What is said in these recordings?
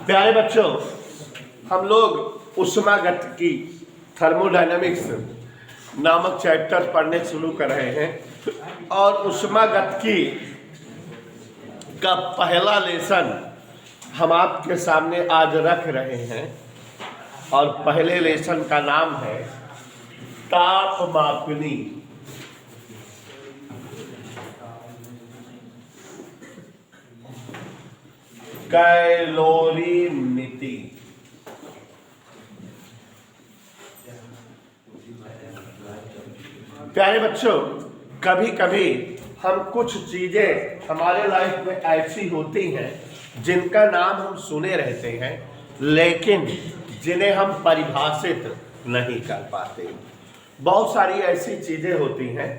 प्यारे बच्चों, हम लोग ऊष्मागतिकी थर्मोडायनामिक्स नामक चैप्टर पढ़ने शुरू कर रहे हैं और ऊष्मागतिकी का पहला लेसन हम आपके सामने आज रख रहे हैं और पहले लेसन का नाम है तापमापनी। कैलोरीमिति। प्यारे बच्चों, कभी कभी हम कुछ चीजें हमारे लाइफ में ऐसी होती हैं जिनका नाम हम सुने रहते हैं लेकिन जिन्हें हम परिभाषित नहीं कर पाते। बहुत सारी ऐसी चीजें होती हैं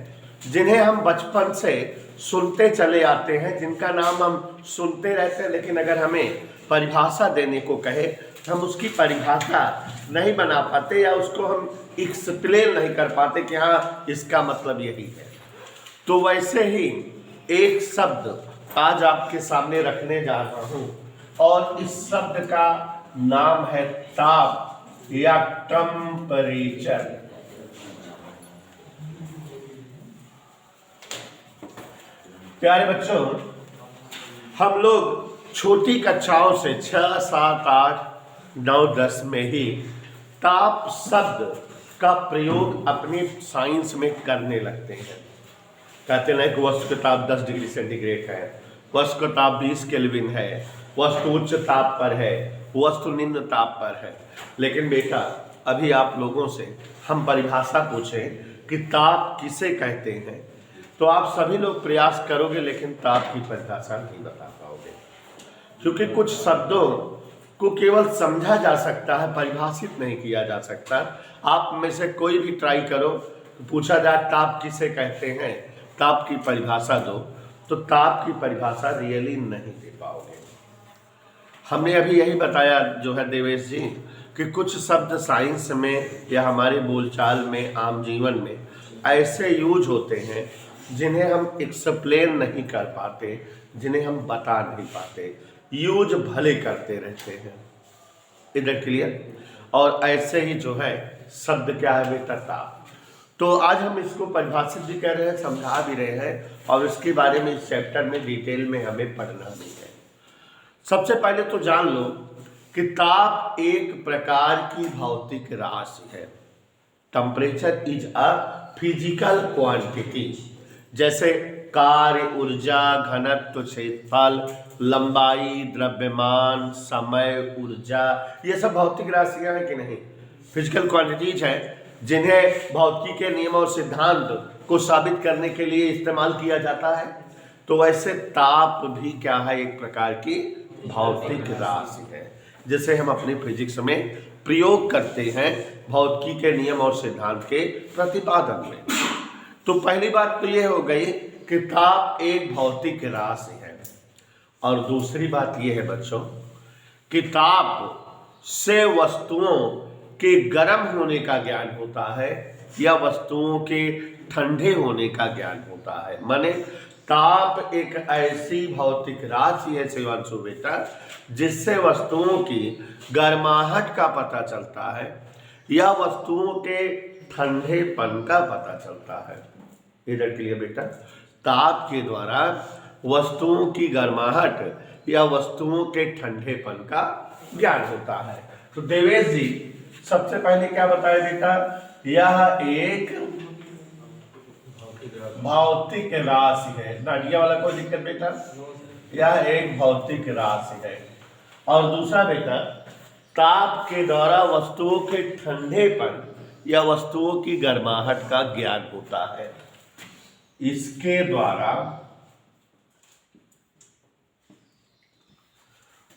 जिन्हें हम बचपन से सुनते चले आते हैं, जिनका नाम हम सुनते रहते हैं लेकिन अगर हमें परिभाषा देने को कहे हम उसकी परिभाषा नहीं बना पाते या उसको हम एक्सप्लेन नहीं कर पाते कि हाँ इसका मतलब यही है। तो वैसे ही एक शब्द आज आपके सामने रखने जा रहा हूं और इस शब्द का नाम है ताप या टेम्परेचर। प्यारे बच्चों, हम लोग छोटी कक्षाओं से 6, 7, 8, 9, 10 में ही ताप शब्द का प्रयोग अपनी साइंस में करने लगते हैं। कहते हैं कि वस्तु का ताप 10 डिग्री सेंटीग्रेड है, वस्तु का ताप 20 केल्विन है, वस्तु उच्च ताप पर है, वस्तु निम्न ताप पर है। लेकिन बेटा, अभी आप लोगों से हम परिभाषा पूछें कि ताप किसे कहते हैं तो आप सभी लोग प्रयास करोगे लेकिन ताप की परिभाषा नहीं बता पाओगे, क्योंकि कुछ शब्दों को केवल समझा जा सकता है, परिभाषित नहीं किया जा सकता। आप में से कोई भी ट्राई करो, पूछा जाए ताप किसे कहते हैं, ताप की परिभाषा दो, तो ताप की परिभाषा रियली नहीं दे पाओगे। हमने अभी यही बताया जो है देवेश जी कि कुछ शब्द साइंस में या हमारे बोलचाल में, आम जीवन में ऐसे यूज होते हैं जिन्हें हम एक्सप्लेन नहीं कर पाते, जिन्हें हम बता नहीं पाते, यूज भले करते रहते हैं। इधर क्लियर। और ऐसे ही जो है शब्द क्या है बेटा, ताप। तो आज हम इसको परिभाषित भी कर रहे हैं, समझा भी रहे हैं और इसके बारे में इस चैप्टर में डिटेल में हमें पढ़ना भी है। सबसे पहले तो जान लो कि ताप एक प्रकार की भौतिक राशि है। Temperature is a physical quantity. जैसे कार्य, ऊर्जा, घनत्व, क्षेत्रफल, लंबाई, द्रव्यमान, समय, ऊर्जा, ये सब भौतिक राशियां हैं कि नहीं, फिजिकल क्वांटिटीज हैं जिन्हें भौतिकी के नियम और सिद्धांत को साबित करने के लिए इस्तेमाल किया जाता है। तो वैसे ताप भी क्या है, एक प्रकार की भौतिक राशि है जिसे हम अपनी फिजिक्स में प्रयोग करते हैं भौतिकी के नियम और सिद्धांत के प्रतिपादन में। तो पहली बात तो यह हो गई कि ताप एक भौतिक राशि है और दूसरी बात यह है बच्चों कि ताप से वस्तुओं के गर्म होने का ज्ञान होता है या वस्तुओं के ठंडे होने का ज्ञान होता है। माने ताप एक ऐसी भौतिक राशि है शिवांशु बेटा जिससे वस्तुओं की गर्माहट का पता चलता है या वस्तुओं के ठंडेपन का पता चलता है। इधर के लिए बेटा, ताप के द्वारा वस्तुओं की गर्माहट या वस्तुओं के ठंडेपन का ज्ञान होता है। तो देवेश जी सबसे पहले क्या बताया बेटा, यह एक भौतिक राशि है। नाडिया वाला कोई दिक्कत बेटा, यह एक भौतिक राशि है। और दूसरा बेटा, ताप के द्वारा वस्तुओं के ठंडेपन या वस्तुओं की गर्माहट का ज्ञान होता है। इसके द्वारा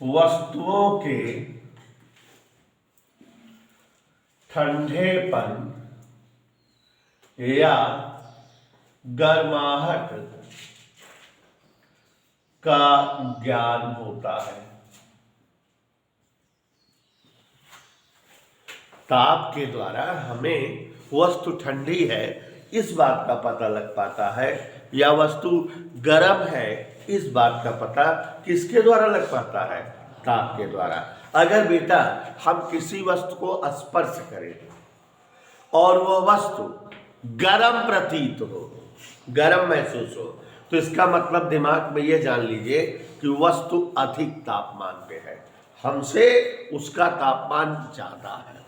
वस्तुओं के ठंडेपन या गर्माहट का ज्ञान होता है। ताप के द्वारा हमें वस्तु ठंडी है इस बात का पता लग पाता है या वस्तु गर्म है इस बात का पता किसके द्वारा लग पाता है, ताप के द्वारा। अगर बेटा हम किसी वस्तु को स्पर्श करें और वो वस्तु गर्म प्रतीत हो, गर्म महसूस हो, तो इसका मतलब दिमाग में ये जान लीजिए कि वस्तु अधिक तापमान पे है, हमसे उसका तापमान ज्यादा है।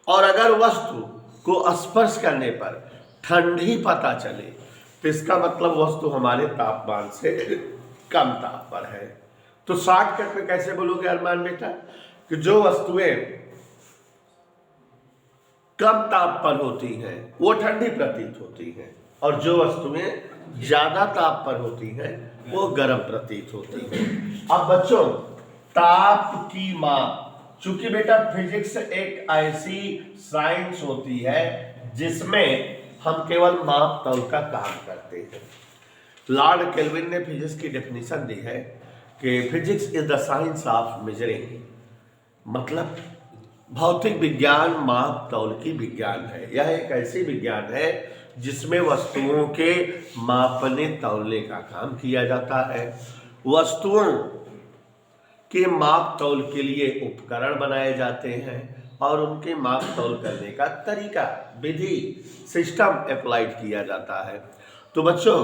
और अगर वस्तु को स्पर्श करने पर ठंडी पता चले तो इसका मतलब वस्तु हमारे तापमान से कम ताप पर है। तो शॉर्टकट में कैसे बोलोगे अरमान बेटा कि जो वस्तुएं कम ताप पर होती हैं वो ठंडी प्रतीत होती हैं, और जो वस्तुएं ज्यादा ताप पर होती हैं वो गर्म प्रतीत होती हैं। अब बच्चों, ताप की माप, चूंकि बेटा फिजिक्स एक ऐसी साइंस होती है जिसमें हम केवल माप तौल का काम करते हैं। लॉर्ड केल्विन ने फिजिक्स की डेफिनेशन दी है कि physics is the science of measuring, मतलब भौतिक विज्ञान माप तौल की विज्ञान है। यह एक ऐसी विज्ञान है जिसमें वस्तुओं के मापने तौलने का काम किया जाता है। वस्तुओं के माप तौल के लिए उपकरण बनाए जाते हैं और उनके माप तौल करने का तरीका, विधि, सिस्टम अप्लाइड किया जाता है। तो बच्चों,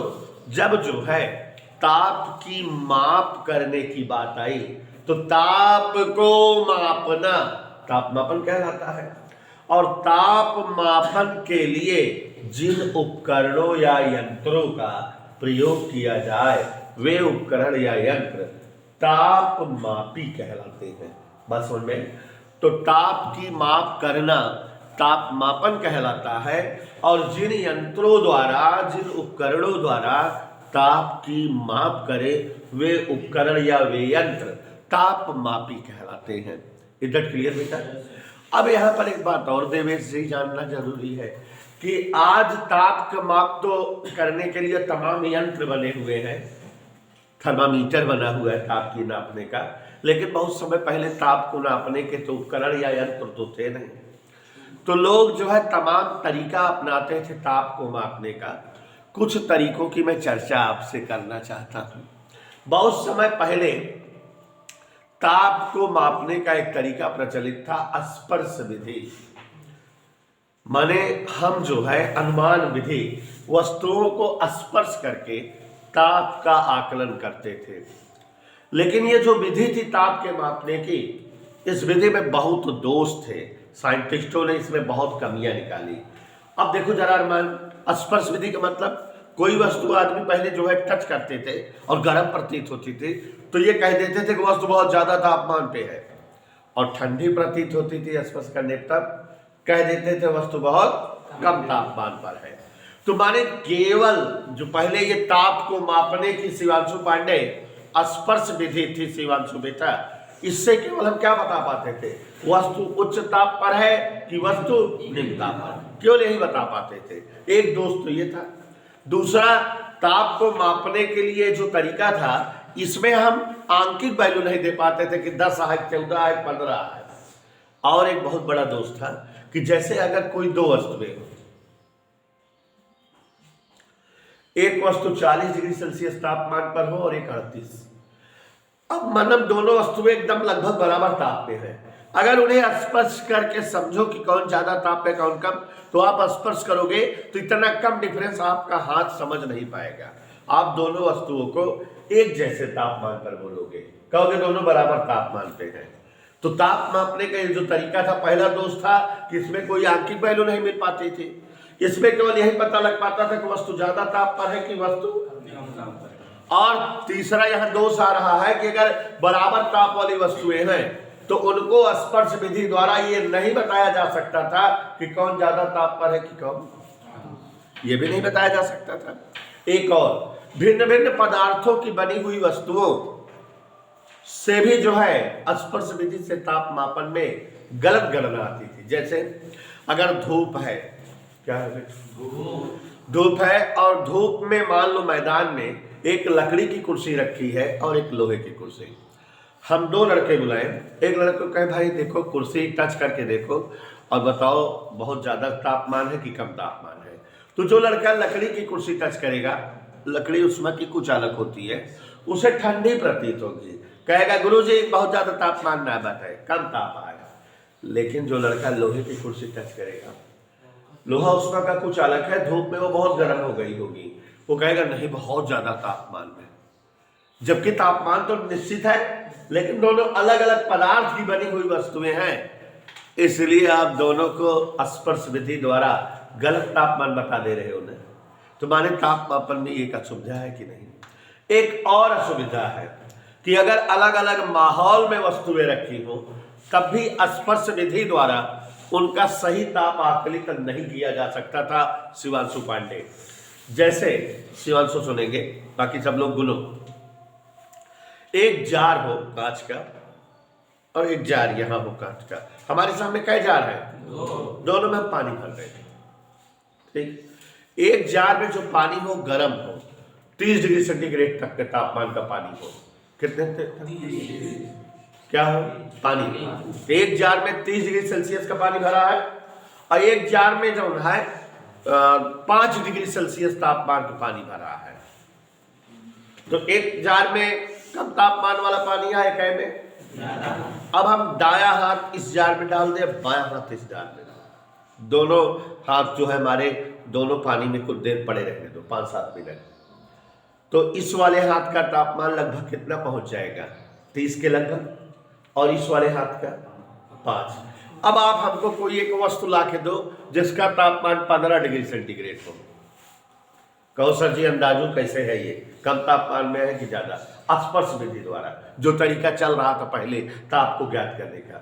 जब जो है ताप की माप करने की बात आई तो ताप को मापना ताप मापन कहलाता है। और ताप मापन के लिए जिन उपकरणों या यंत्रों का प्रयोग किया जाए वे उपकरण या यंत्र ताप मापी कहलाते हैं। बस समझ में? तो ताप की माप करना ताप मापन कहलाता है, और जिन यंत्रों द्वारा, जिन उपकरणों द्वारा ताप की माप करे वे उपकरण या वे यंत्र ताप मापी कहलाते हैं। इधर क्लियर बेटा? अब यहाँ पर एक बात और देवेश जी जानना जरूरी है कि आज ताप का माप तो करने के लिए तमाम यंत्र बने हुए हैं, थर्मामीटर बना हुआ है ताप की नापने का, लेकिन बहुत समय पहले ताप को नापने के तो उपकरण या यंत्र तो थे नहीं। तो लोग जो है तमाम तरीका अपनाते थे ताप को मापने का। कुछ तरीकों की मैं चर्चा आपसे करना चाहता हूँ। बहुत समय पहले ताप को मापने का एक तरीका प्रचलित था, स्पर्श विधि। माने हम जो है अनुमान विधि, वस्तुओं को स्पर्श करके ताप का आकलन करते थे। लेकिन ये जो विधि थी ताप के मापने की, इस विधि में बहुत दोष थे। साइंटिस्टों ने इसमें बहुत कमियां निकाली। अब देखो जरा अरमान, स्पर्श विधि का मतलब कोई वस्तु आदमी पहले जो है टच करते थे और गर्म प्रतीत होती थी तो ये कह देते थे कि वस्तु बहुत ज्यादा तापमान पे है, और ठंडी प्रतीत होती थी स्पर्श करने तब कह देते थे वस्तु बहुत कम तापमान पर है। तो माने केवल जो पहले ये ताप को मापने की शिवांशु पांडे स्पर्श विधि थी शिवांशु बेटा, इससे केवल हम क्या बता पाते थे, वस्तु उच्च ताप पर है कि वस्तु निम्न ताप पर, केवल यही बता पाते थे। एक दोष तो ये था। दूसरा, ताप को मापने के लिए जो तरीका था इसमें हम आंकिक वैल्यू नहीं दे पाते थे कि 10 है, 14 है, 15 है। और एक बहुत बड़ा दोष था कि जैसे अगर कोई दो वस्तुएं हो, एक वस्तु 40 डिग्री सेल्सियस तापमान पर हो और एक 38, अब मतलब दोनों वस्तुएं एकदम लगभग बराबर ताप पे है। अगर उन्हें स्पर्श करके समझो कि कौन ज्यादा ताप पे कौन कम, तो आप स्पर्श करोगे तो इतना कम डिफरेंस आपका हाथ समझ नहीं पाएगा। आप दोनों वस्तुओं को एक जैसे तापमान पर बोलोगे, कहोगे दोनों बराबर तापमान पे हैं। तो ताप मापने का ये जो तरीका था, पहला दोष था कि इसमें कोई आंकिक वैल्यू नहीं मिल पाती थी। इसमें केवल यही पता लग पाता था कि वस्तु ज्यादा ताप पर है कि वस्तु कम ताप पर। और तीसरा यह दोष आ रहा है कि अगर बराबर ताप वाली वस्तुएं हैं तो उनको स्पर्श विधि द्वारा ये नहीं बताया जा सकता था कि कौन ज्यादा ताप पर है कि कौन, ये भी नहीं बताया जा सकता था। एक और, भिन्न भिन्न पदार्थों की बनी हुई वस्तुओं से भी जो है स्पर्श विधि से ताप मापन में गलत गणना आती थी। जैसे अगर धूप है, क्या है, धूप है, और धूप में मान लो मैदान में एक लकड़ी की कुर्सी रखी है और एक लोहे की कुर्सी। हम दो लड़के बुलाए, एक लड़के को कहे भाई देखो कुर्सी टच करके देखो और बताओ बहुत ज्यादा तापमान है कि कम तापमान है। तो जो लड़का लकड़ी की कुर्सी टच करेगा, लकड़ी उसमें की कुछ अलग होती है, उसे ठंडी प्रतीत होगी। कहेगा गुरुजी बहुत ज्यादा तापमान ना बताए, कम ताप आएगा। लेकिन जो लड़का लोहे की कुर्सी टच करेगा, लोहा उसका का कुछ अलग है, धूप में वो बहुत गर्म हो गई होगी, वो कहेगा नहीं बहुत ज्यादा तापमान में, जबकि तापमान तो निश्चित है, लेकिन दोनों अलग अलग पदार्थ की बनी हुई वस्तुएं हैं। इसलिए आप दोनों को स्पर्श विधि द्वारा गलत तापमान बता दे रहे हो ना। तुम्हारे ताप मापन में एक असुविधा है कि नहीं? एक और असुविधा है कि अगर अलग अलग माहौल में वस्तुएं रखी हो तब भी स्पर्श विधि द्वारा उनका सही ताप आकलित नहीं किया जा सकता था। शिवांशु पांडे जैसे, शिवांशु सुनेंगे, बाकी सब लोग गुनो। एक जार हो कांच का और एक जार यहां हो कांच का, हमारे सामने कई जार है? दोनों में हम पानी भर रहे थे, ठीक। एक जार में जो पानी हो गर्म हो, 30 डिग्री सेंटीग्रेड तक के तापमान का पानी हो, कितने क्या हो पानी? एक जार में 30 डिग्री सेल्सियस का पानी भरा है और एक जार में जो है 5 डिग्री सेल्सियस तापमान का पानी भरा है। तो एक जार में कम तापमान वाला पानी है, एक में। अब हम दाया हाथ इस जार में डाल दें, बायां हाथ इस जार में डाल, दोनों हाथ जो है हमारे दोनों पानी में कुछ देर पड़े रहने दो, 5-7 मिनट। तो इस वाले हाथ का तापमान लगभग कितना पहुंच जाएगा? 30 के लगभग, और इस वाले हाथ का 5। अब आप हमको कोई एक वस्तु ला के दो जिसका तापमान 15 डिग्री सेंटीग्रेड हो, कहो सर जी अंदाजू कैसे है ये, कम तापमान में है कि ज्यादा? स्पर्श विधि द्वारा जो तरीका चल रहा था पहले ताप को ज्ञात करने का।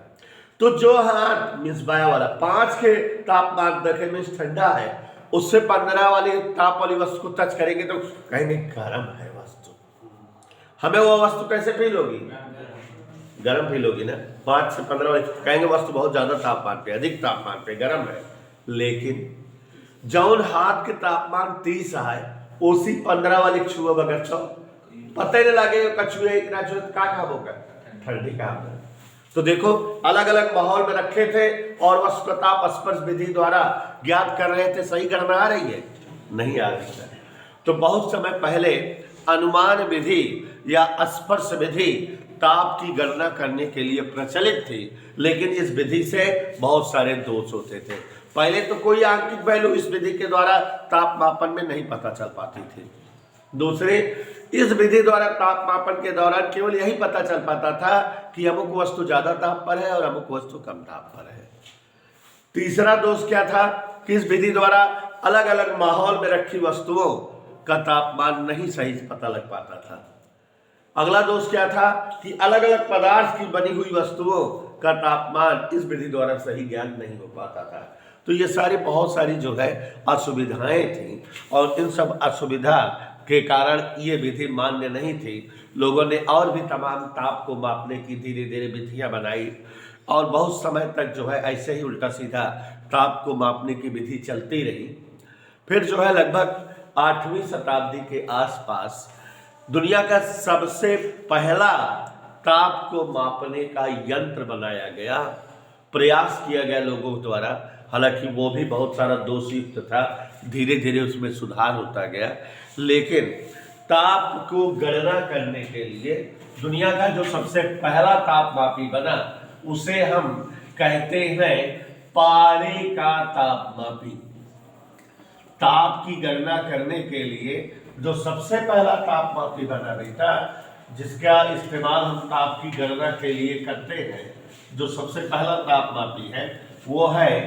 तो जो हाथ मीन्स बाया वाला 5 के तापमान देखे मीन्स ठंडा है, उससे 15 वाली ताप वाली वस्तु को टच करेंगे तो कहेंगे गर्म है वस्तु। हमें वो वस्तु कैसे फील होगी? गर्म फील होगी ना। 5 से 15 वाली कहेंगे वस्तु बहुत ज्यादा तापमान पे, अधिक तापमान पे गर्म है। लेकिन जौन हाथ के तापमान 30 है, उसी 15 वाली छुआ अगर छो पता ही नहीं लगे कछुए इतना छुए का काम होगा, ठंडी काम है। तो देखो अलग अलग माहौल में रखे थे और वस्तु का ताप स्पर्श विधि द्वारा ज्ञात कर रहे थे, सही गणना आ रही है? नहीं आ रही है। तो बहुत समय पहले अनुमान विधि या स्पर्श विधि ताप की गणना करने के लिए प्रचलित थी, लेकिन इस विधि से बहुत सारे दोष होते थे। पहले तो कोई आंकिक वैल्यू इस विधि के द्वारा ताप मापन में नहीं पता चल पाती थी। दूसरे, इस विधि द्वारा ताप मापन के दौरान केवल यही पता चल पाता था कि अमुक वस्तु ज्यादा ताप पर है और अमुक वस्तु कम ताप पर है। तीसरा दोष क्या था कि इस विधि द्वारा अलग अलग माहौल में रखी वस्तुओं का तापमान नहीं सही पता लग पाता था। अगला दोष क्या था कि अलग अलग पदार्थ की बनी हुई वस्तुओं का तापमान इस विधि द्वारा सही ज्ञान नहीं हो पाता था। तो ये सारी बहुत सारी जो है असुविधाएं थी और इन सब असुविधा के कारण ये विधि मान्य नहीं थी। लोगों ने और भी तमाम ताप को मापने की धीरे धीरे विधियां बनाई और बहुत समय तक जो है ऐसे ही उल्टा सीधा ताप को मापने की विधि चलती रही। फिर जो है लगभग 8वीं शताब्दी के आसपास दुनिया का सबसे पहला ताप को मापने का यंत्र बनाया गया, प्रयास किया गया लोगों द्वारा। हालांकि वो भी बहुत सारा दोषयुक्त था, धीरे धीरे उसमें सुधार होता गया। लेकिन ताप को गणना करने के लिए दुनिया का जो सबसे पहला तापमापी बना उसे हम कहते हैं पारे का तापमापी। ताप की गणना करने के लिए जो सबसे पहला तापमापी बना बेटा, जिसका इस्तेमाल हम ताप की गणना के लिए करते हैं, जो सबसे पहला तापमापी है वो है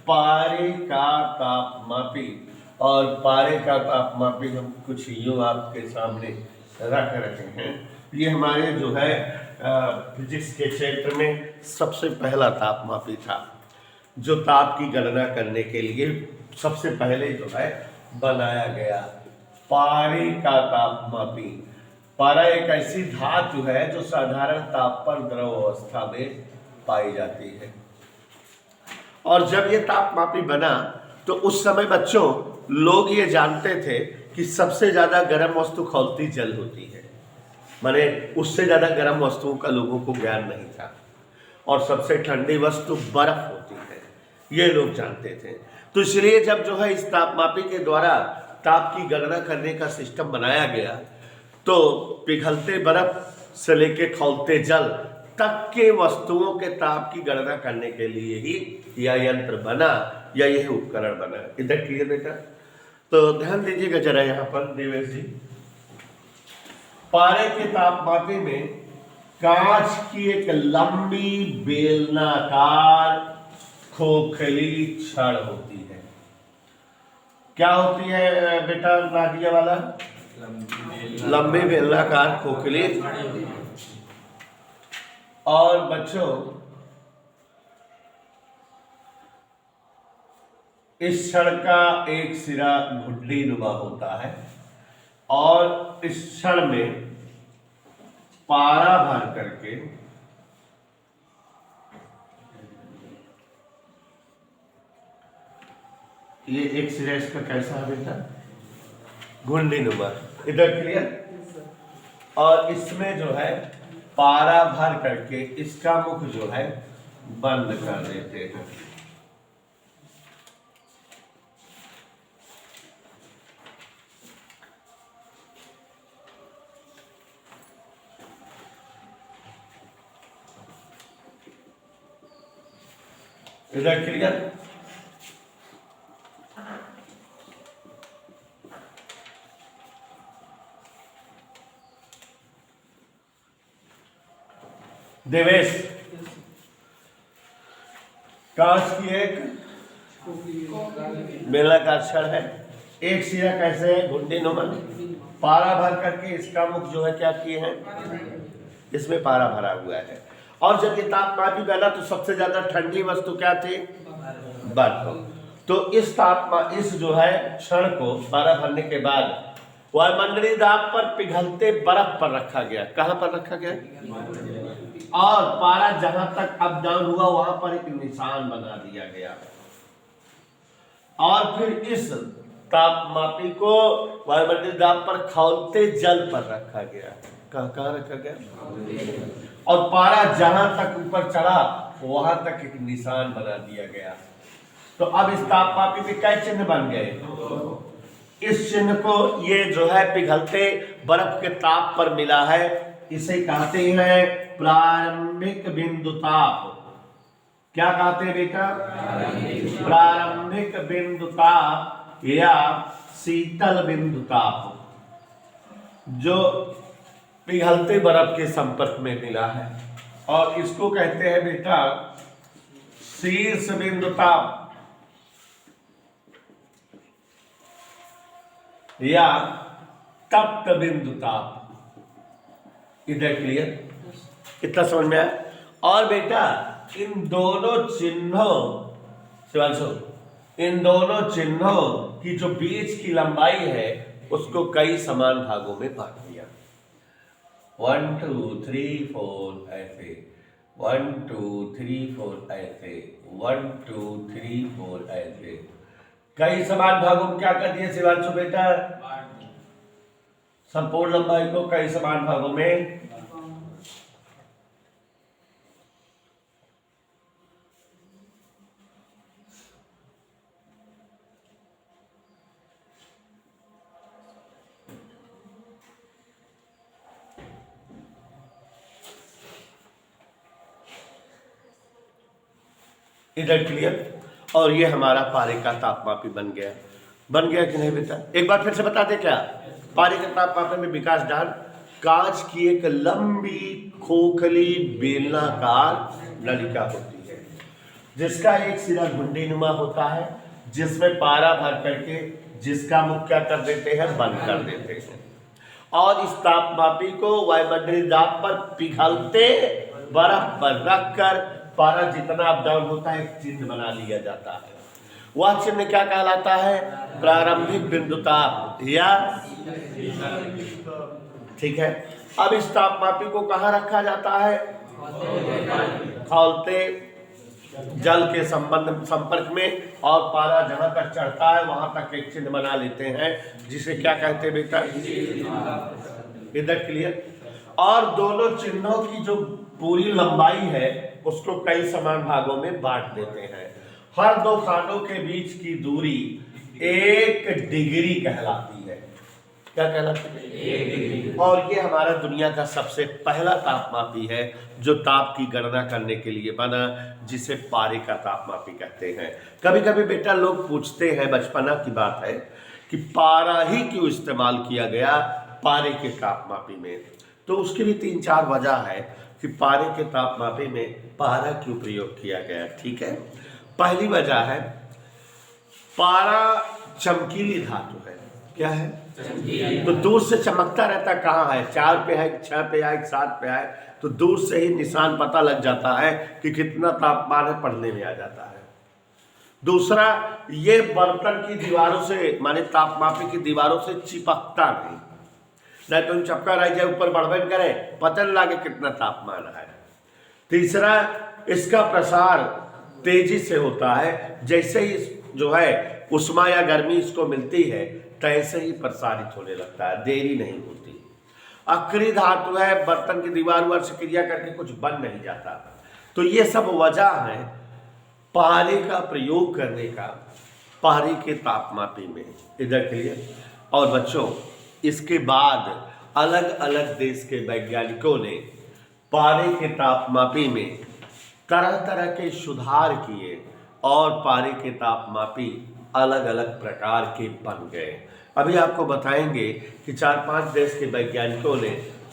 पारे का तापमापी। और पारे का तापमापी हम कुछ यूँ आपके सामने रख रहे हैं। ये हमारे जो है फिजिक्स के क्षेत्र में सबसे पहला तापमापी था, जो ताप की गणना करने के लिए सबसे पहले जो है बनाया गया। पारे का तापमापी। पारा एक ऐसी धातु है जो साधारण ताप पर द्रव अवस्था में पाई जाती है। और जब ये तापमापी बना तो उस समय बच्चों लोग ये जानते थे कि सबसे ज्यादा गर्म वस्तु खौलती जल होती है, माने उससे ज्यादा गर्म वस्तुओं का लोगों को ज्ञान नहीं था। और सबसे ठंडी वस्तु बर्फ होती है, ये लोग जानते थे। तो इसलिए जब जो है इस तापमापी के द्वारा ताप की गणना करने का सिस्टम बनाया गया तो पिघलते बर्फ से लेके खौलते जल तक के वस्तुओं के ताप की गणना करने के लिए ही यह यंत्र बना या यह उपकरण बना। इधर क्लियर बेटा? तो ध्यान दीजिएगा जरा यहाँ पर देवेश जी, पारे के तापमापी में कांच की एक लंबी बेलनाकार खोखली छड़ होती है। क्या होती है बेटा नादिया वाला? लंबी बेलनाकार खोखली। और बच्चों इस छड़ का एक सिरा घुंडी नुमा होता है और इस छड़ में पारा भर करके ये एक सिरा इसका कैसा है बेटा? घुंडी नुमा। इधर क्लियर? और इसमें जो है पारा भर करके इसका मुख जो है बंद कर देते हैं। इधर क्लियर? देवेश, कांच की एक बेलनाकार छड़ है, एक सिरा कैसे है? घुंडी नुमा। पारा भर करके इसका मुख जो है क्या किए हैं? इसमें पारा भरा हुआ है। और जब ये तापमापी बना तो सबसे ज्यादा ठंडी वस्तु क्या थी? बर्फ। तो इस इस जो है क्षण को पारा भरने के बाद वायुमंडलीय दाब पर पिघलते बर्फ पर रखा गया। कहां पर रखा गया? और पारा जहां तक अप डाउन हुआ वहां पर एक निशान बना दिया गया और फिर इस तापमापी को वायुमंडलीय दाब पर खौलते जल पर रखा गया। कहां रखा गया? और पारा जहां तक ऊपर चढ़ा वहां तक एक निशान बना दिया गया। तो अब इस तापमापी पे कई चिन्ह बन गए। इस चिन्ह को ये जो है पिघलते बर्फ के ताप पर मिला है, इसे कहते हैं प्रारंभिक बिंदु ताप। क्या कहते हैं बेटा? प्रारंभिक बिंदु ताप या शीतल बिंदु ताप जो पिघलते बर्फ के संपर्क में मिला है। और इसको कहते हैं बेटा शीर्ष बिंदु ताप या तप्त बिंदु ताप। इधर क्लियर? कितना समझ में आया? और बेटा इन दोनों चिन्हों शिवांशु, इन दोनों चिन्हों की जो बीच की लंबाई है उसको कई समान भागों में बांट दिया। 1 2 3 4 ऐसे, 1 2 3 4 ऐसे, 1 2 3 4 ऐसे, कई समान भागों में क्या कर दिया शिवांशु बेटा? संपूर्ण लंबाई को कई समान भागों में। इधर क्लियर? और ये हमारा पारे का तापमापी बन गया कि नहीं बेटा? एक बार फिर से बताते क्या? पारे के तापमापी में विकास डाल कांच की एक लंबी खोखली बेलनाकार नलिका होती है जिसका एक सिरा घुंडी नुमा होता है, जिसमें पारा भर करके जिसका मुख क्या कर देते हैं? बंद कर देते हैं। और इस तापमापी को वायुमंडलीय दाब पर पिघलते बर्फ पर रखकर पारा जितना अप डाउन होता है एक चिन्ह बना लिया जाता है। वह चिन्ह क्या कहलाता है? प्रारंभिक बिंदु ताप या ठीक है। अब इस तापमापी को कहां रखा जाता है? खौलते जल के संपर्क में, और पारा जहां तक चढ़ता है वहां तक एक चिन्ह बना लेते हैं जिसे क्या कहते हैं बेटा? इधर क्लियर? और दोनों चिन्हों की जो पूरी लंबाई है उसको कई समान भागों में बांट देते हैं। हर दो खानों के बीच की दूरी 1 डिग्री कहलाती है। क्या कहलाते हैं? 1 डिग्री। और ये हमारा दुनिया का सबसे पहला तापमापी है जो ताप की गणना करने के लिए बना, जिसे पारे का तापमापी कहते हैं। कभी कभी बेटा लोग पूछते हैं, बचपना की बात है, कि पारा ही क्यों इस्तेमाल किया गया पारे के तापमापी में। तो उसकी भी 3-4 वजह है कि पारे के तापमापी में पारा क्यों प्रयोग किया गया। ठीक है, पहली वजह है पारा चमकीली धातु है। क्या है? चमकीली। तो दूर से चमकता रहता, कहाँ है, 4 पे है, 6 पे है, 7 पे है, तो दूर से ही निशान पता लग जाता है कि कितना तापमान है, पढ़ने में आ जाता है। दूसरा, ये बर्तन की दीवारों से, माने तापमापी की दीवारों से चिपकता नहीं तो चपका रह जाए, ऊपर बढ़बन करे, पता न लगे कितना तापमान है। तीसरा, इसका प्रसार तेजी से होता है, जैसे ही जो है उष्मा या गर्मी इसको मिलती है तैसे ही प्रसारित होने लगता है, देरी नहीं होती। अक्रिय धातु है, बर्तन की दीवार से क्रिया करके कुछ बन नहीं जाता। तो ये सब वजह है पारे का प्रयोग करने का, पारे के तापमापी में। इधर के लिए और बच्चों, इसके बाद अलग अलग देश के वैज्ञानिकों ने पारे के तापमापी में तरह तरह के सुधार किए और पारे के तापमापी अलग अलग प्रकार के बन गए। अभी आपको बताएंगे कि 4-5 देश के वैज्ञानिकों ने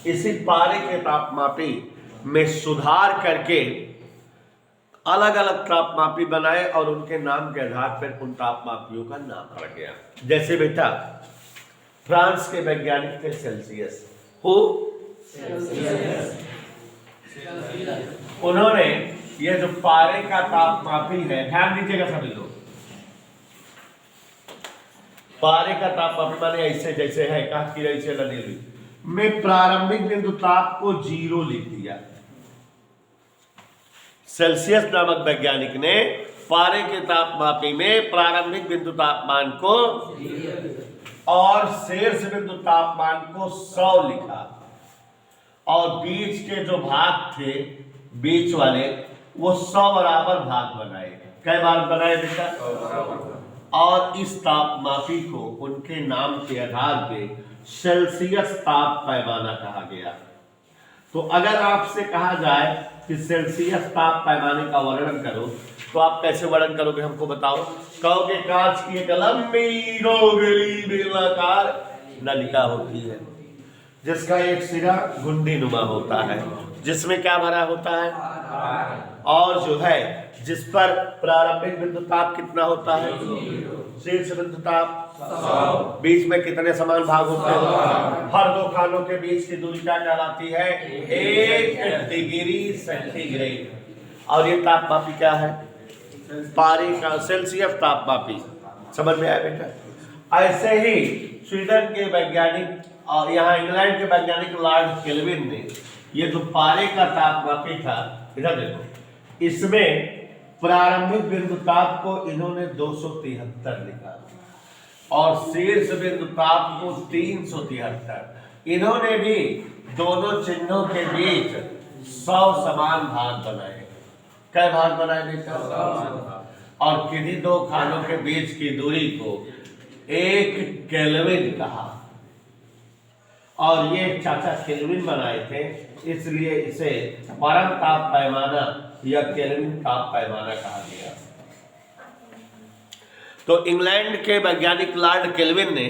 इसी पारे के तापमापी में सुधार करके अलग अलग तापमापी बनाए और उनके नाम के आधार पर उन तापमापियों का नाम पड़ गया। जैसे बेटा फ्रांस के वैज्ञानिक थे सेल्सियस। उन्होंने ये जो पारे का तापमापी है, ध्यान दीजिएगा सभी लोग, पारे का तापमापी माने ऐसे जैसे है, कहा की ऐसे लगी हुई में प्रारंभिक बिंदु ताप को 0 लिख दिया। सेल्सियस नामक वैज्ञानिक ने पारे के तापमापी में प्रारंभिक बिंदु तापमान को और शीर्ष बिंदु तापमान को 100 लिखा और बीच के जो भाग थे, बीच वाले, वो 100 बराबर भाग बनाए। कई बार बनाए बेटा? और इस तापमापी को उनके नाम के आधार पे सेल्सियस ताप पैमाना कहा गया। तो अगर आपसे कहा जाए कि सेल्सियस ताप पैमाने का वर्णन करो, तो आप कैसे वर्णन करोगे, हमको बताओ। कहोगे कांच की एक लंबी गोगली बेलनाकार नलिका होती है जिसका एक सिरा गुंडी नुमा होता है, जिसमें क्या भरा होता है, और जो है जिस पर प्रारंभिक बिंदु ताप कितना होता है, शीर्ष बिंदु ताप 100, बीच में कितने समान भाग होते हैं, हर दो खानों के बीच की दूरी क्या कहलाती है, 1 डिग्री सेंटीग्रेड। और ये तापमापी क्या है, पारे का सेल्सियस तापमापी। समझ में आया बेटा? ऐसे ही स्वीडन के वैज्ञानिक और यहाँ इंग्लैंड के वैज्ञानिक लॉर्ड केल्विन ने ये जो पारे का तापमापी था, इधर देखो, इसमें प्रारंभिक बिंदु ताप को इन्होंने 273 लिखा और शीर्ष बिंदु ताप को 373। इन्होंने भी दोनों चिन्हों के बीच 100 समान भाग बनाए। क्या भाग बनाए बेटा? और किन्हीं दो खानों के बीच की दूरी को 1 केल्विन कहा और ये चाचा केल्विन बनाए थे, इसलिए इसे परम ताप पैमाना या केल्विन ताप पैमाना कहा गया। तो इंग्लैंड के वैज्ञानिक लॉर्ड केल्विन ने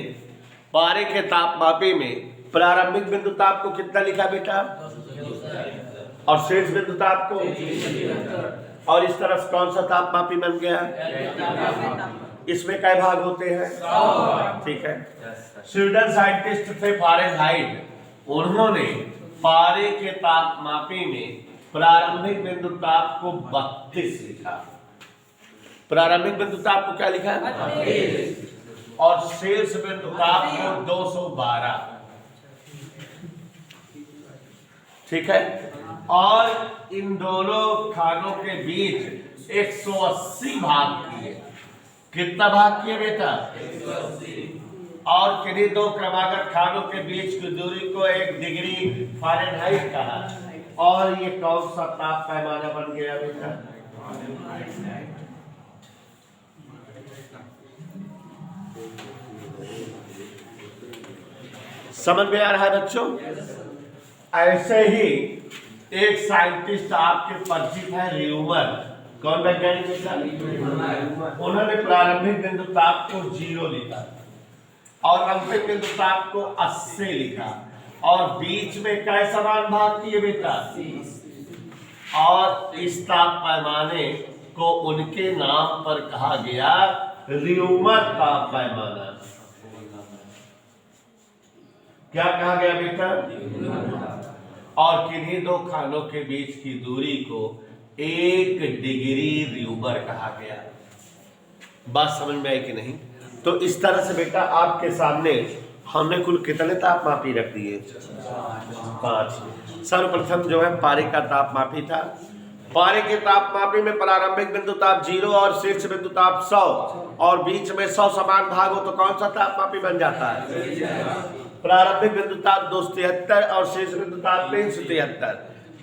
पारे के तापमापी में प्रारंभिक बिंदु ताप को कितना लिखा बेटा, और शीर्ष बिंदु ताप को, और इस तरफ कौन सा तापमापी बन गया, इसमें कई भाग होते हैं, ठीक है। स्वीडन साइंटिस्ट थे फारेनहाइट, उन्होंने पारे के तापमापी में प्रारंभिक बिंदु ताप को 32 लिखा। प्रारंभिक बिंदु ताप को क्या लिखा है, और शीर्ष बिंदु ताप को 212, ठीक है। और इन दोनों खानों के बीच 180 भाग किए। कितना भाग किए बेटा, 180। और किन्हीं दो क्रमागत खानों के बीच की दूरी को 1 डिग्री फारेनहाइट कहा। और ये कौन सा ताप पैमाना बन गया बेटा, समझ में आ रहा है बच्चों? ऐसे ही एक साइंटिस्ट आपके परिचित है, र्यूमर। कौन वैज्ञानिक था? उन्होंने प्रारंभिक बिंदु ताप को 0 लिखा और अंतिम बिंदु ताप को 80 लिखा और बीच में क्या समान भाग किए बेटा? और इस ताप पैमाने को उनके नाम पर कहा गया र्यूमर ताप पैमाना। क्या कहा गया बेटा? और किन्हीं दो खानों के बीच की दूरी को 1 डिग्री र्यूमर कहा गया। बात समझ में आई कि नहीं? तो इस तरह से बेटा आपके सामने हमने कुल कितने तापमापी रख दिए? 5। सर्वप्रथम जो है पारे का तापमापी था। पारे के तापमापी में प्रारंभिक बिंदु ताप 0 और शीर्ष बिंदु ताप 100 और बीच में 100 समान भाग हो तो कौन सा तापमापी बन जाता है? प्रारंभिक बिंदु ताप 273 और शीर्ष बिंदु ताप 373।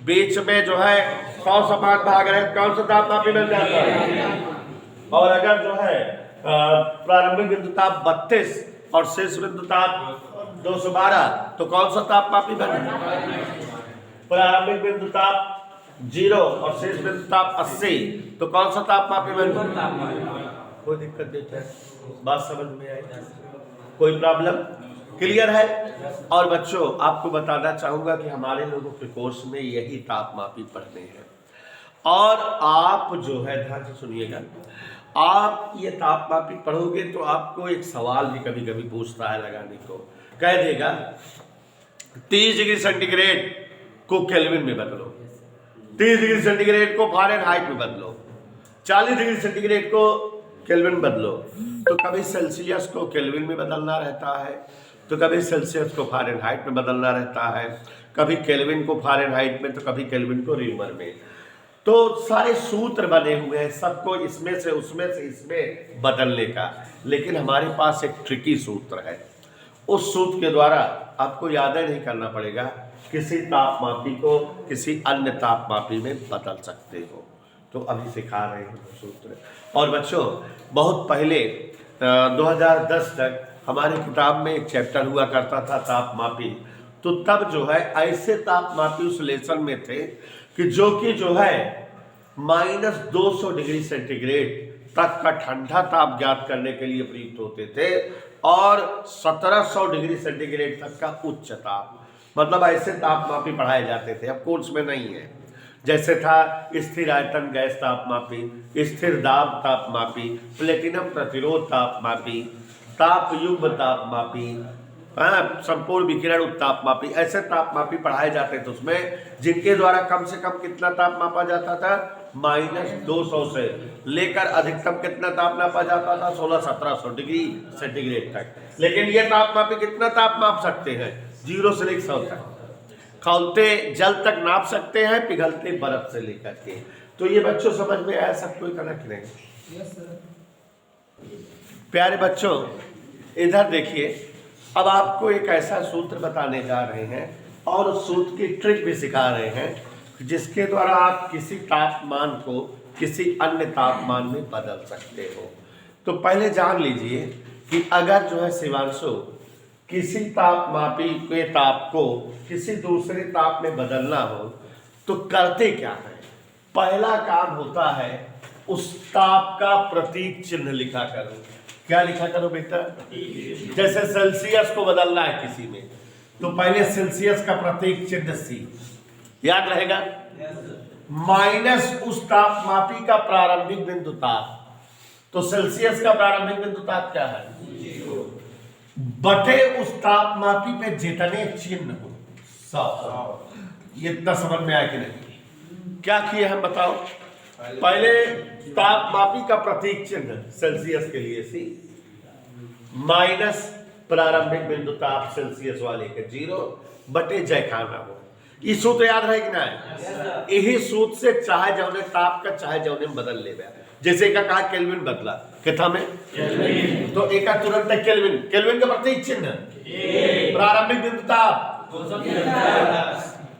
बीच में जो है 100 समान भाग रहे कौन सा तापमापी बन जाता है? और अगर जो है प्रारंभिक बिंदु ताप 32 और शीर्ष बिंदु ताप 212 तो कौन सा तापमापी बन जाता है? प्रारंभिक बिंदु ताप 0 और शीर्ष बिंदु ताप 80 तो कौन सा तापमापी बन जाता है? कोई दिक्कत देता है? बात समझ में आई? कोई प्रॉब्लम? क्लियर है? और बच्चों आपको बताना चाहूंगा कि हमारे लोगों के कोर्स में यही तापमापी पढ़ते हैं और आप जो है ध्यान से सुनिएगा, आप ये तापमापी पढ़ोगे तो आपको एक सवाल भी कभी कभी पूछता है लगाने को, कह देगा 30 डिग्री सेंटीग्रेड को केल्विन में बदलो, 30 डिग्री सेंटीग्रेड को फ़ारेनहाइट में बदलो, 40 डिग्री सेंटीग्रेड को केल्विन बदलो। तो कभी सेल्सियस को केल्विन में बदलना रहता है, तो कभी सेल्सियस को फ़ारेनहाइट में बदलना रहता है, कभी केल्विन को फ़ारेनहाइट में तो कभी केल्विन को र्यूमर में। तो सारे सूत्र बने हुए हैं सबको इसमें से उसमें से इसमें बदलने का, लेकिन हमारे पास एक ट्रिकी सूत्र है। उस सूत्र के द्वारा आपको याद नहीं करना पड़ेगा, किसी तापमापी को किसी अन्य तापमापी में बदल सकते हो। तो अभी सिखा रहे हैं सूत्र। और बच्चों बहुत पहले 2010 तक हमारी किताब में एक चैप्टर हुआ करता था तापमापी, तो तब जो है ऐसे तापमापी उस लेसन में थे कि जो है -200 डिग्री सेंटीग्रेड तक का ठंडा ताप ज्ञात करने के लिए प्रयुक्त होते थे और 1700 डिग्री सेंटीग्रेड तक का उच्च ताप, मतलब ऐसे तापमापी पढ़ाए जाते थे। अब कोर्स में नहीं है। जैसे था स्थिर आयतन गैस तापमापी, स्थिर दाब तापमापी, प्लेटिनम प्रतिरोध तापमापी, ताप युग्म तापमापी, संपूर्ण विकिरण उत्तापमापी, ऐसे तापमापी पढ़ाए जाते थे उसमें, जिनके द्वारा कम से कम कितना ताप मापा जाता था? -200 से लेकर अधिकतम कितना ताप नापा जाता था? 1600-1700 डिग्री सेंटीग्रेड तक। लेकिन ये तापमापी कितना ताप माप सकते हैं? 0 से लेकर 100 तक। खौलते जल तक नाप सकते हैं, पिघलते बर्फ से लेकर के। तो ये बच्चों समझ में आया सब? कोई कनेक्ट नहीं? प्यारे बच्चों इधर देखिए, अब आपको एक ऐसा सूत्र बताने जा रहे हैं और उस सूत्र की ट्रिक भी सिखा रहे हैं जिसके द्वारा आप किसी तापमान को किसी अन्य तापमान में बदल सकते हो। तो पहले जान लीजिए कि अगर जो है शिवांशु किसी तापमापी के ताप को किसी दूसरे ताप में बदलना हो तो करते क्या है? पहला काम होता है उस ताप का प्रतीक चिन्ह लिखा करो। क्या लिखा करो बेटा? जैसे सेल्सियस को बदलना है किसी में तो पहले सेल्सियस का प्रतीक चिन्ह C, याद रहेगा? माइनस उस तापमापी का प्रारंभिक बिंदु ताप, तो सेल्सियस का प्रारंभिक बिंदु ताप क्या है? बटे उस तापमापी पे जितने चिन्ह हो 100। ये इतना समझ में आया कि नहीं? क्या किए हम बताओ? पहले तापमापी का प्रतीक चिन्ह सेल्सियस के लिए C, माइनस प्रारंभिक बिंदु ताप सेल्सियस वाले के 0 बटे जयखाना हो। ये सूत्र याद रहे कि ना? यही सूत्र से चाहे जौने ताप का चाहे जौने बदल ले। जैसे का कहा केल्विन बदला कितना में तो एक तुरंत केल्विन, केल्विन का प्रतीक चिन्ह प्रारंभिक बिंदु ताप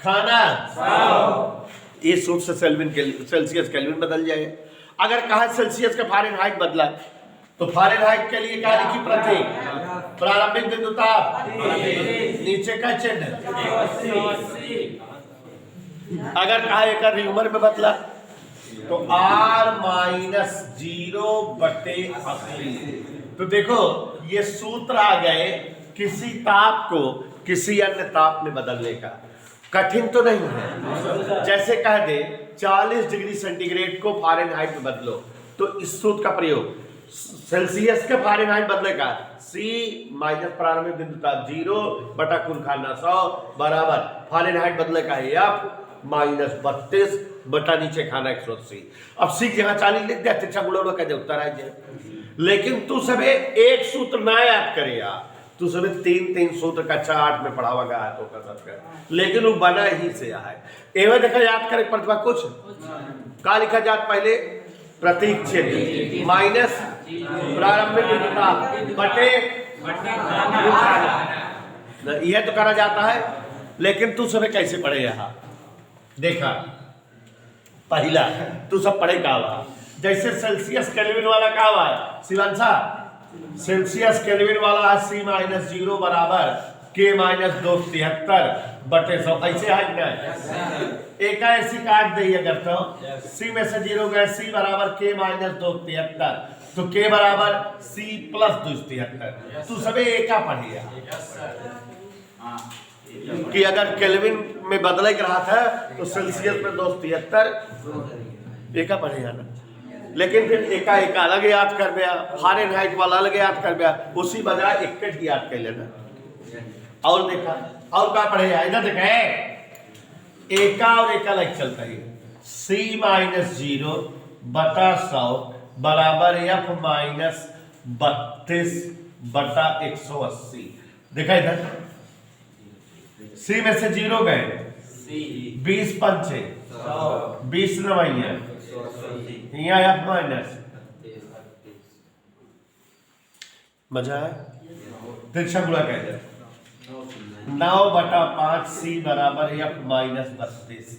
खाना, ये सूत्र से सेल्सियस केल्विन बदल जाए। अगर कहा सेल्सियस का फ़ारेनहाइट बदला तो फ़ारेनहाइट के लिए क्या लिखी? प्रतीक प्रारंभिक बिंदु ताप नीचे का चिन्ह। अगर कहा एक न्यूमर में बदला तो R-0/80। तो देखो ये सूत्र आ गए किसी ताप को किसी अन्य ताप में बदलने का। कठिन तो नहीं है। जैसे कह दे 40 डिग्री सेंटीग्रेड को फ़ारेनहाइट में बदलो, तो इस सूत्र का प्रयोग सेल्सियस के फ़ारेनहाइट बदलेगा। C माइनस प्रारंभिक बिंदु ताप 0 बटा कुल खाना 100 बराबर फ़ारेनहाइट बदलेगा F माइनस 32 बटा नीचे खाना 180। अब C यहाँ 40 लिख दिया, तिरछा गुणा कह दे उत्तर आ जाए। लेकिन तू सबे एक सूत्र ना याद करे यार, तू सबे 3 सूत्र का 8 में पढ़ा हुआ है तो कर सकते, लेकिन वो बना ही से है। एवं देखा याद करे प्रतिभा कुछ का लिखा जात पहले प्रतीक चिन्ह माइनस प्रारंभिक बिंदु ताप बटे यह तो करा जाता है। लेकिन तू सबे कैसे पढ़े यहाँ देखा, पहला तू सब पढ़े का हुआ जैसे सेल्सियस केल्विन वाला का हुआ है शिवांशा, सेल्सियस केल्विन वाला है C-0 बराबर K-273 बटे 100 ऐसे है क्या? एक ऐसी काट दी अगर तो C में से 0 गए C बराबर K-273 तो K बराबर C+273। तू सभी एका पढ़िया कि अगर केल्विन में बदले रहा था तो सेल्सियस में 273 एका पढ़िया ना। लेकिन फिर एका अलग याद कर दिया, फ़ारेनहाइट वाला अलग याद कर दिया, उसी बजाय इक्कट याद कर लेना। और देखा और क्या पढ़े इधर देखा एका और एका लग चलता है C-0 बटा 100 बराबर F-32 बटा 180। देखा इधर C में से 0 गए 20 पंचे 20 नवाइया यहाँ F माइनस मजा है। तिरछा गुणा कह दे 9/5 C बराबर F-32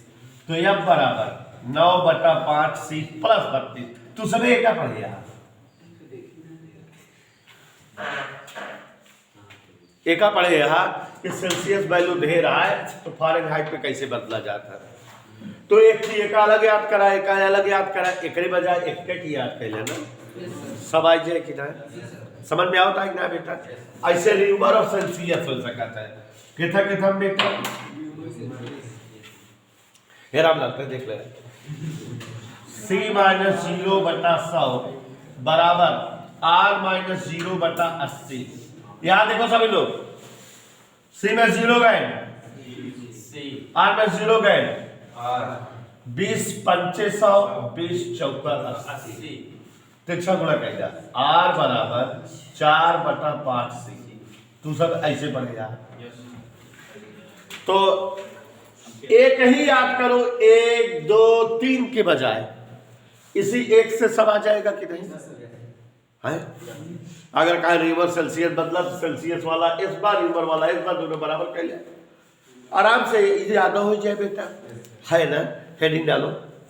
तो F बराबर 9/5 C + 32। तू सभी क्या पढ़िया एका पढ़े यहाँ कि सेल्सियस वैल्यू दे रहा है तो फ़ारेनहाइट पे कैसे बदला जाता है। तो एक थी एका अलग याद करा, एका अलग याद करा, एक बजाय इक्कट याद कर लेना। सब आई जाए कि ना समझ में आता है कि ना बेटा? ऐसे न्यूमर और सेल्सियस हो सकता है किथा बेटा हेराम लगता है। देख ले C-0 बटा 100 बराबर R-0 बटा 80। यहां देखो सभी लोग C में 0 गए R में 0 गए 20 पंचे 100 20 चौका 80। तिरछा गुणा कहेगा R बराबर 4/5 C। तू सब ऐसे पढ़ेगा तो एक ही याद करो 1 2 3 के बजाय इसी एक से सब आ जाएगा कि नहीं है? अगर कहा रिवर सेल्सियस बदला तो सेल्सियस वाला इस बार रिवर वाला इस बार दोनों बराबर कर ले, आराम से याद हो जाए बेटा, है ना? हेडिंग डालो।